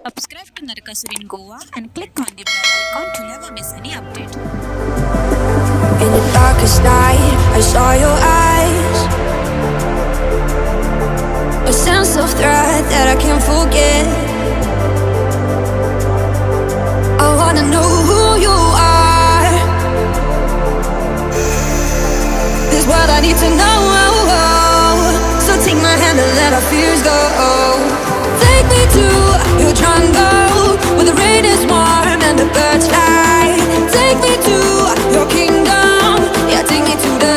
Subscribe to Narakasur in Goa and click on the bell icon to never miss any update. In the darkest night, I saw your eyes. A sense of threat that I can't forget. I wanna know who you are. This what I need to know. So take my hand and let our fears go. Take me to your jungle, where the rain is warm and the birds fly. Take me to your kingdom. Yeah, take me to the.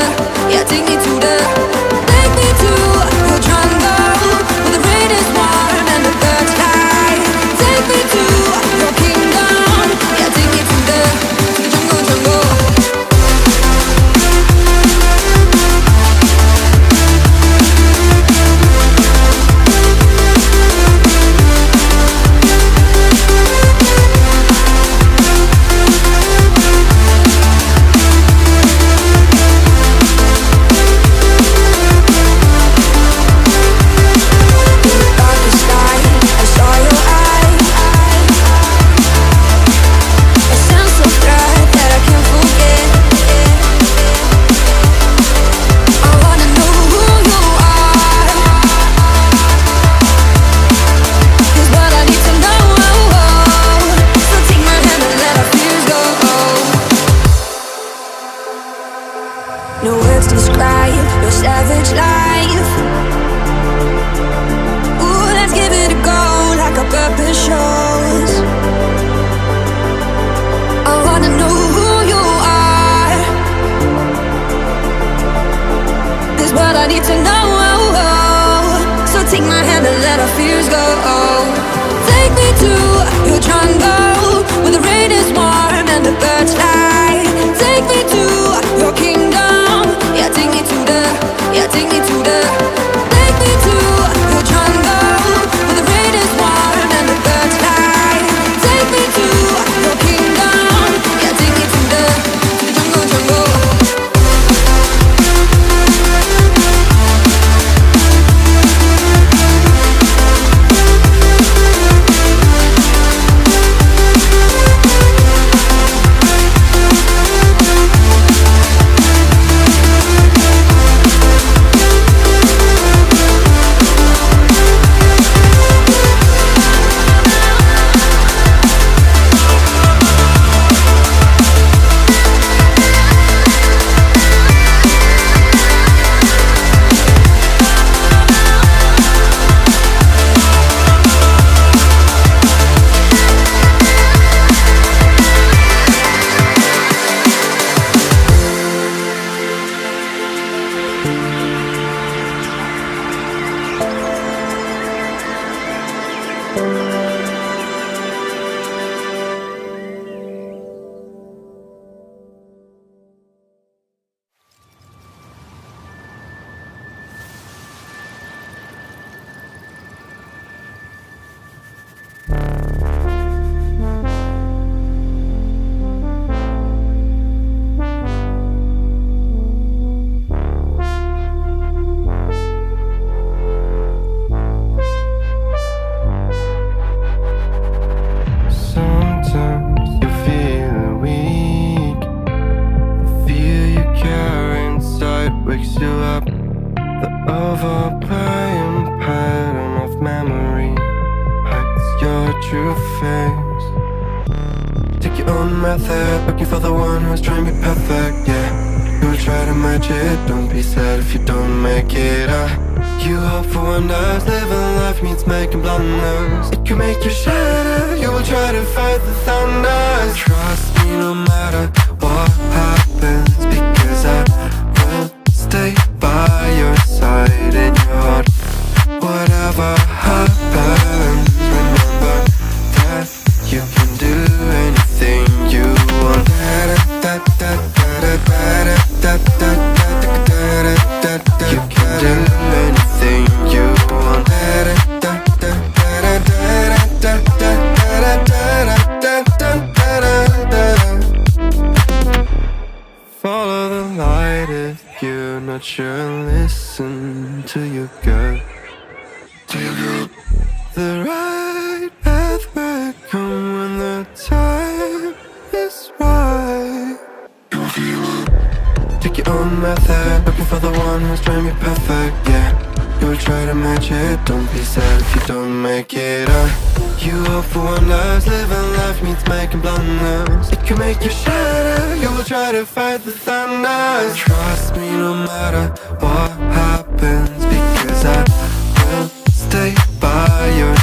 Yeah, take me to the. Take me to your jungle, where the rain is warm and the birds fly. Take me to your kingdom. Yeah, take me to the jungle, jungle. No words describe your savage life. Ooh, let's give it a go like our purpose shows. I wanna know who you are. This what I need to know. So take my hand and let our fears go. Take me to your jungle, where the rain is warm and the birds fly. Take me to your kingdom. Yeah, take me to the. Yeah, take me to the. Take me to your jungle, where the rain is warm and the birds fly. Take me to your kingdom. Yeah, take me to the jungle, jungle. Sometimes you feel weak. The fear you carry inside wakes you up. The overplaying pattern of memory hides your true face. Take your own method, looking for the one who's trying to be perfect, yeah. You will try to match it, don't be sad if you don't make it. You hope for wonders, living life means making blunders. It can make you shatter, you will try to fight the thunders. Trust me no matter what happens, because I will stay by your side in your heart. Whatever happens, remember that you can do anything you want. You can do anything you want. Follow the light if you're not sure. Listen to your gut. The right path. looking for the one who's trying to be perfect, yeah. You'll try to match it, don't be sad if you don't make it up. You hope for wonders, living life means making blunders. It can make you shatter, you will try to fight the thunder. Trust me no matter what happens, because I will stay by your